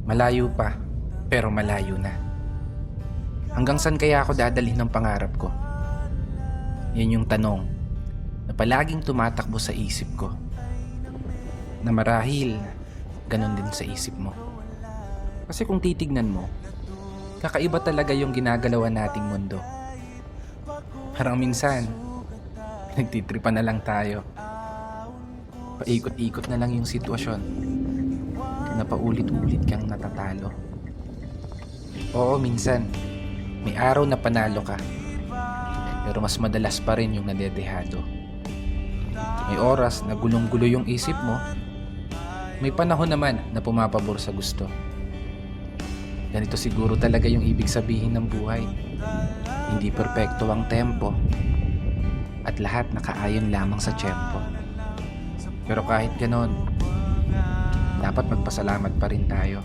Malayo pa, pero malayo na. Hanggang saan kaya ako dadalhin ng pangarap ko? Yan yung tanong na palaging tumatakbo sa isip ko. Na marahil, ganun din sa isip mo. Kasi kung titignan mo, kakaiba talaga yung ginagalawan nating mundo. Parang minsan, nagtitripa na lang tayo. Paikot-ikot na lang yung sitwasyon. Na paulit-ulit kang natatalo. Oo, minsan, may araw na panalo ka. Pero mas madalas pa rin yung nadedehado. May oras na gulong-gulo yung isip mo. May panahon naman na pumapabor sa gusto. Ganito siguro talaga yung ibig sabihin ng buhay. Hindi perpekto ang tempo. At lahat nakaayon lamang sa tiyempo. Pero kahit ganon, dapat magpasalamat pa rin tayo.